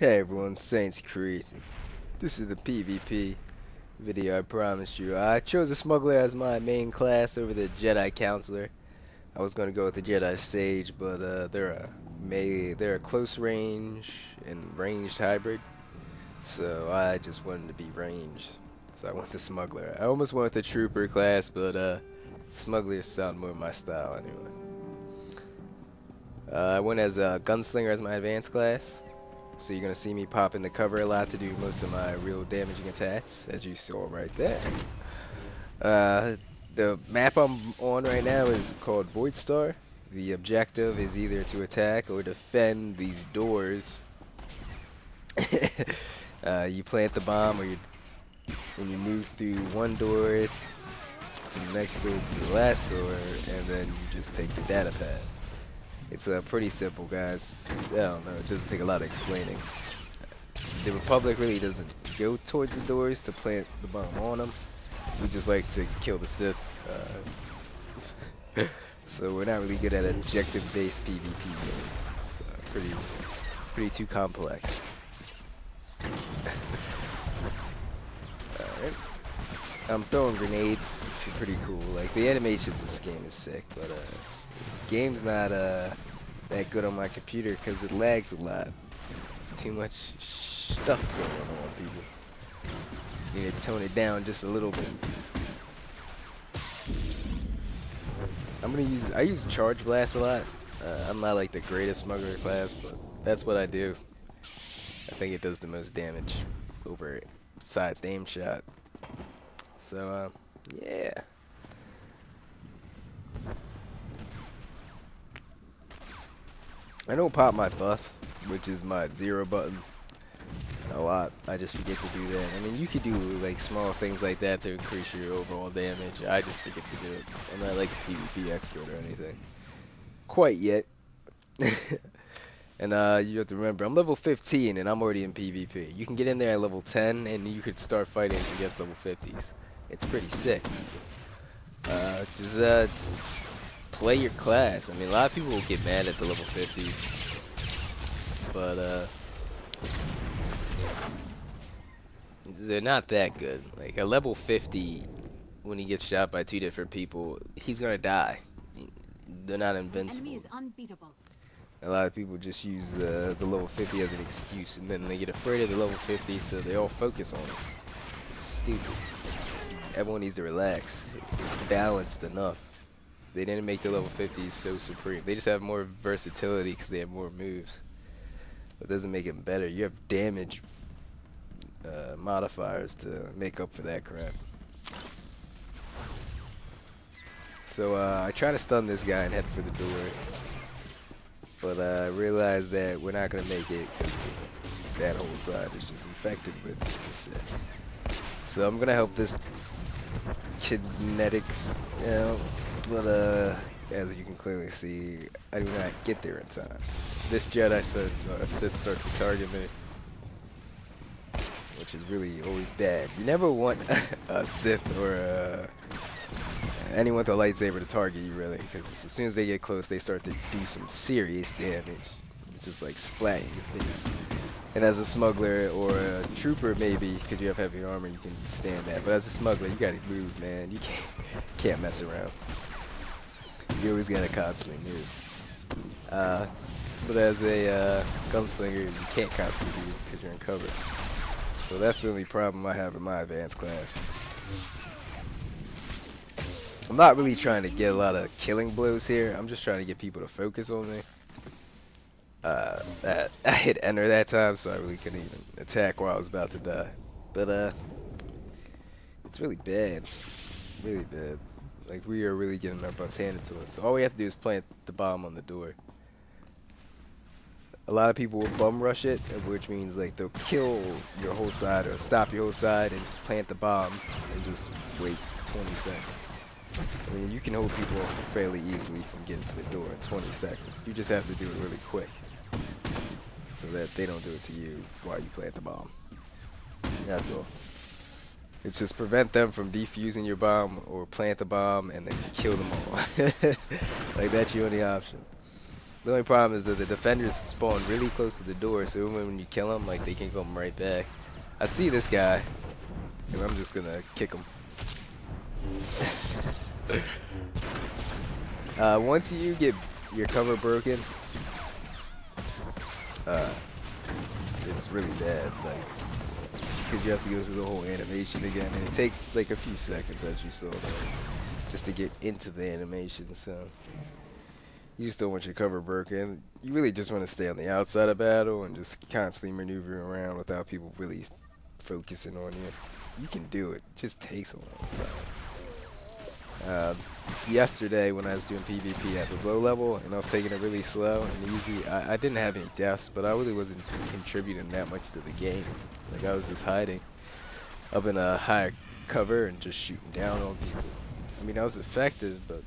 Hey everyone, Saints Crazy. This is the PvP video I promised you. I chose the Smuggler as my main class over the Jedi Counselor. I was going to go with the Jedi Sage, but they're a melee, they're a close range and ranged hybrid. So I just wanted to be ranged. So I went the Smuggler. I almost went with the Trooper class, but Smugglers sound more my style anyway. I went as a Gunslinger as my advanced class. So you're going to see me pop in the cover a lot to do most of my real damaging attacks, as you saw right there. The map I'm on right now is called SWTOR. The objective is either to attack or defend these doors. You plant the bomb and you move through one door to the next door to the last door, and then you just take the data pad. It's pretty simple, guys. I don't know, it doesn't take a lot of explaining. The Republic really doesn't go towards the doors to plant the bomb on them. We just like to kill the Sith. So we're not really good at objective-based PvP games. It's pretty too complex. Alright. I'm throwing grenades, which are pretty cool. Like, the animations of this game is sick, but game's not that good on my computer because it lags a lot. Too much stuff going on, people. Need to tone it down just a little bit. I use Charge Blast a lot. I'm not like the greatest smuggler class, but that's what I do. I think it does the most damage over besides the aim shot. So yeah. I don't pop my buff, which is my 0 button, a lot. I just forget to do that. I mean, you could do like small things like that to increase your overall damage. I just forget to do it. I'm not like a PvP expert or anything. Quite yet. And you have to remember, I'm level 15 and I'm already in PvP. You can get in there at level 10 and you could start fighting against level 50s. It's pretty sick. Just play your class. I mean, a lot of people will get mad at the level 50s, but they're not that good. Like a level 50, when he gets shot by 2 different people, he's gonna die. They're not invincible. Enemy is unbeatable. A lot of people just use the level 50 as an excuse, and then they get afraid of the level 50, so they all focus on it. It's stupid. Everyone needs to relax. It's balanced enough. They didn't make the level 50s so supreme. They just have more versatility because they have more moves. It doesn't make them better. You have damage modifiers to make up for that crap. So I try to stun this guy and head for the door. But I realized that we're not going to make it because that whole side is just infected with the Sith. So I'm going to help this kinetics, you know. But as you can clearly see, I do not get there in time. This Sith starts to target me, which is really always bad. You never want a Sith or anyone with a lightsaber to target you, really, because as soon as they get close, they start to do some serious damage. It's just like splat in your face. And as a smuggler or a trooper, maybe, because you have heavy armor, you can stand that. But as a smuggler, you gotta move, man. You can't mess around. You always gotta constantly move. But as a gunslinger, you can't constantly move because you're in cover. So that's the only problem I have in my advanced class. I'm not really trying to get a lot of killing blows here. I'm just trying to get people to focus on me. I hit enter that time, so I really couldn't even attack while I was about to die. But it's really bad. Really bad. Like, we are really getting our butts handed to us. So all we have to do is plant the bomb on the door. A lot of people will bum rush it, which means like they'll kill your whole side or stop your whole side and just plant the bomb and just wait 20 seconds. I mean, you can hold people fairly easily from getting to the door in 20 seconds. You just have to do it really quick so that they don't do it to you while you plant the bomb. That's all. It's just prevent them from defusing your bomb or plant the bomb and then kill them all. Like, that's your only option. The only problem is that the defenders spawn really close to the door, so when you kill them, like, they can come right back. I see this guy, and I'm just gonna kick him. Once you get your cover broken, it's really bad, like, because you have to go through the whole animation again, and it takes like a few seconds, as you saw there, just to get into the animation. So you just don't want your cover broken. You really just want to stay on the outside of battle and just constantly maneuvering around without people really focusing on you. You can do it. It just takes a long time. Yesterday when I was doing PvP at the low level and I was taking it really slow and easy, I didn't have any deaths, but I really wasn't contributing that much to the game. Like, I was just hiding up in a higher cover and just shooting down on people. I mean, I was effective, but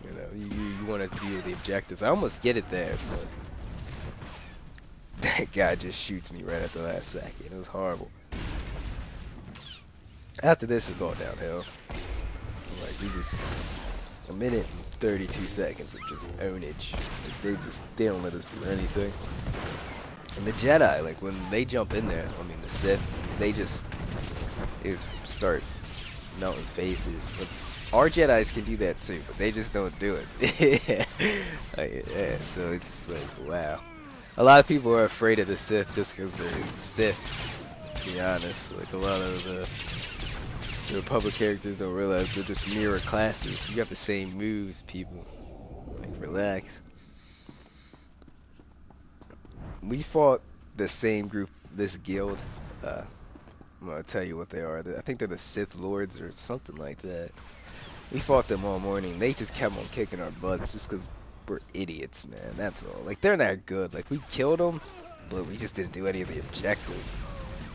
you know, you want to deal with the objectives. I almost get it there, but that guy just shoots me right at the last second. It was horrible. After this, it's all downhill. Like, we just, a minute and 32 seconds of just ownage. Like, they don't let us do anything. And the Jedi, like, when they jump in there, I mean the Sith, they just start melting faces. But our Jedis can do that too, but they just don't do it. Like, yeah, so it's like, wow. A lot of people are afraid of the Sith just because they're Sith, to be honest. Like, a lot of the Republic characters don't realize they're just mirror classes. You got the same moves, people. Like, relax. We fought the same group, this guild. I'm gonna tell you what they are. I think they're the Sith Lords or something like that. We fought them all morning. They just kept on kicking our butts just because we're idiots, man. That's all. Like, they're not good. Like, we killed them, but we just didn't do any of the objectives.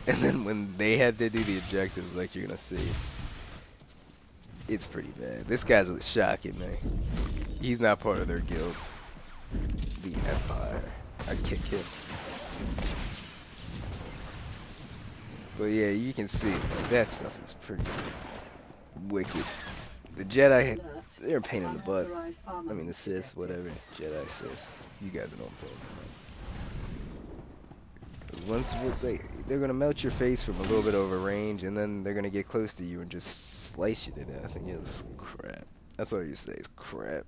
And then when they had to do the objectives, like you're gonna see, it's pretty bad. This guy's shocking, man. He's not part of their guild. The Empire. I kick him. But yeah, you can see, like, that stuff is pretty wicked. The Jedi, they're a pain in the butt. I mean, the Sith, whatever. Jedi, Sith. You guys know what I'm talking about. Once they're gonna melt your face from a little bit over range, and then they're gonna get close to you and just slice you to death. And it was crap. That's all you say is crap.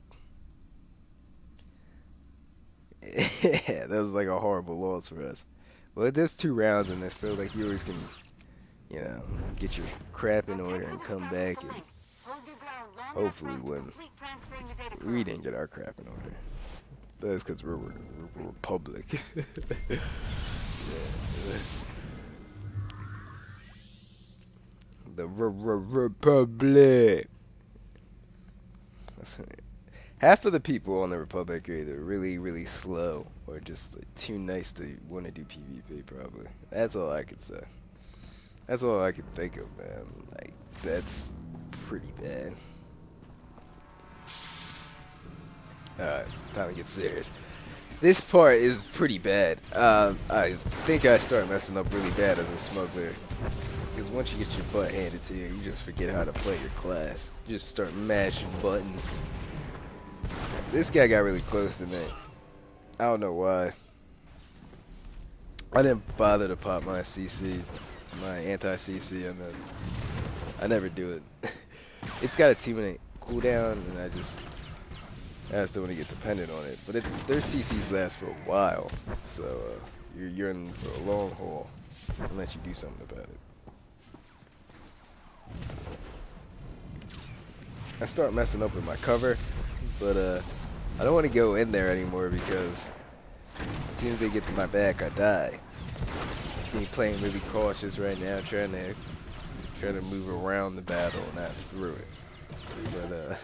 Yeah, that was like a horrible loss for us. Well, there's 2 rounds in this, so like you always can, you know, get your crap in order and come back and hopefully win. We didn't get our crap in order. That's because we're Republic. The Republic. Half of the people on the Republic are either really, really slow or just like, too nice to want to do PvP, probably. That's all I could say. That's all I could think of, man. Like, that's pretty bad. Alright, time to get serious. This part is pretty bad. I think I start messing up really bad as a smuggler. Because once you get your butt handed to you, you just forget how to play your class. You just start mashing buttons. This guy got really close to me. I don't know why. I didn't bother to pop my CC, my anti-CC, I never do it. It's got a 2-minute cooldown, and I still want to get dependent on it. But their CCs last for a while, so you're in for a long haul unless you do something about it. I start messing up with my cover, but I don't want to go in there anymore because as soon as they get to my back, I die. I'm playing really cautious right now, trying to move around the battle, not through it. But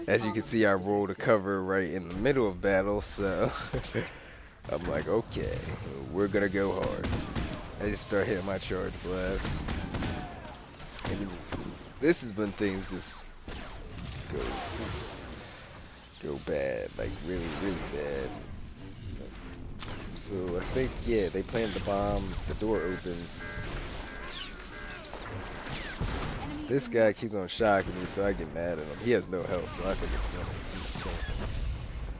as you can see, I rolled a cover right in the middle of battle, so I'm like, okay, we're gonna go hard. I just start hitting my charge blast, and this is when things just go bad, like really, really bad. So I think, yeah, they planted the bomb, the door opens. This guy keeps on shocking me, so I get mad at him. He has no health, so I think it's funny.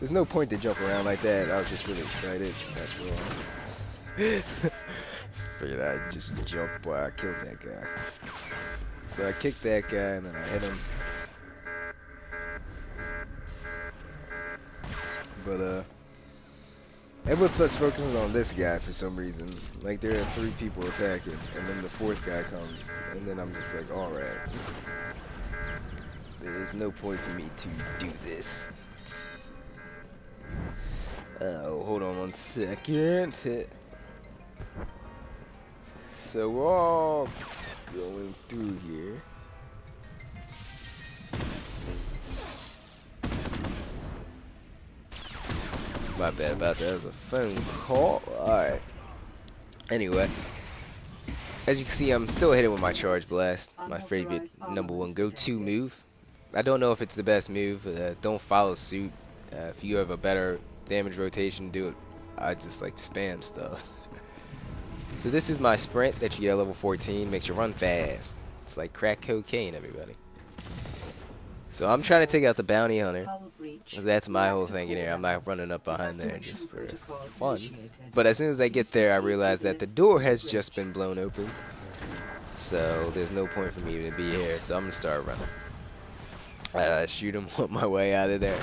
There's no point to jump around like that. I was just really excited. That's all. Figured I'd just jump while I killed that guy. So I kicked that guy and then I hit him. But everyone starts focusing on this guy for some reason. Like there are 3 people attacking, and then the 4th guy comes, and then I'm just like, alright. There's no point for me to do this. Oh, hold on 1 second. So we're all going through here. My bad about that. It was a phone call. Alright. Anyway. As you can see, I'm still hitting with my Charge Blast. My favorite #1 go-to move. I don't know if it's the best move. Don't follow suit. If you have a better damage rotation, do it. I just like to spam stuff. So this is my sprint that you get at level 14. Makes you run fast. It's like crack cocaine, everybody. So I'm trying to take out the bounty hunter. Because that's my whole thing in here. I'm not running up behind there just for fun. But as soon as I get there, I realize that the door has just been blown open. So there's no point for me to be here. So I'm going to start running. Shoot him on my way out of there.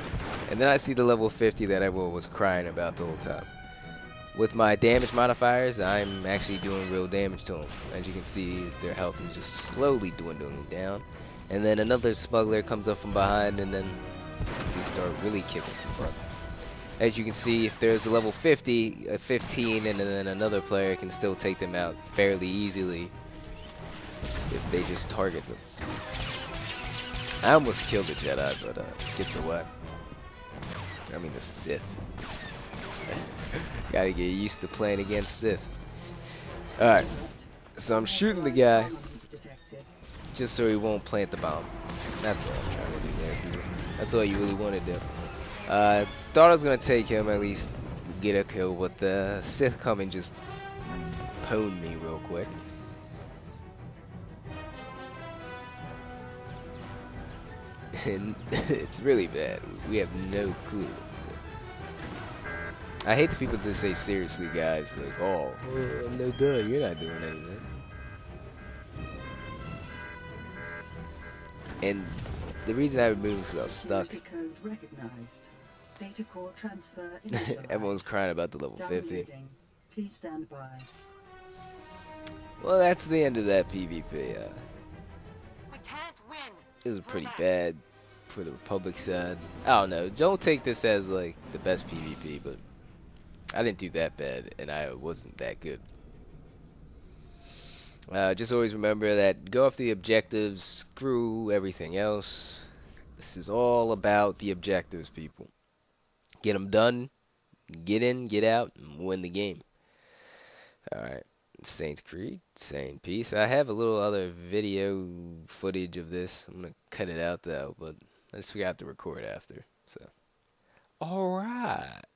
And then I see the level 50 that everyone was crying about the whole time. With my damage modifiers, I'm actually doing real damage to them. As you can see, their health is just slowly dwindling down. And then another smuggler comes up from behind, and then we start really kicking some butt. As you can see, if there's a level 50, a 15, and then another player can still take them out fairly easily if they just target them. I almost killed the Jedi, but gets away. I mean the Sith. Gotta get used to playing against Sith. Alright, so I'm shooting the guy just so he won't plant the bomb. That's all I'm trying to do there, people. That's all you really want to do. Thought I was going to take him, at least get a kill, but the Sith come and just pwned me real quick. And it's really bad. We have no clue what to do. I hate the people that say seriously, guys. Like, oh, no duh, you're not doing anything. And the reason I removed is I was stuck. Everyone's crying about the level 50. Please stand by. Well, that's the end of that PvP. We can't win. It was pretty bad for the Republic side. I don't know. Don't take this as like the best PvP, but I didn't do that bad, and I wasn't that good. Just always remember that go off the objectives, screw everything else. This is all about the objectives, people. Get them done, get in, get out, and win the game. Alright, Saints Creed, saying peace. I have a little other video footage of this. I'm going to cut it out though, but I just forgot to record after. So, alright.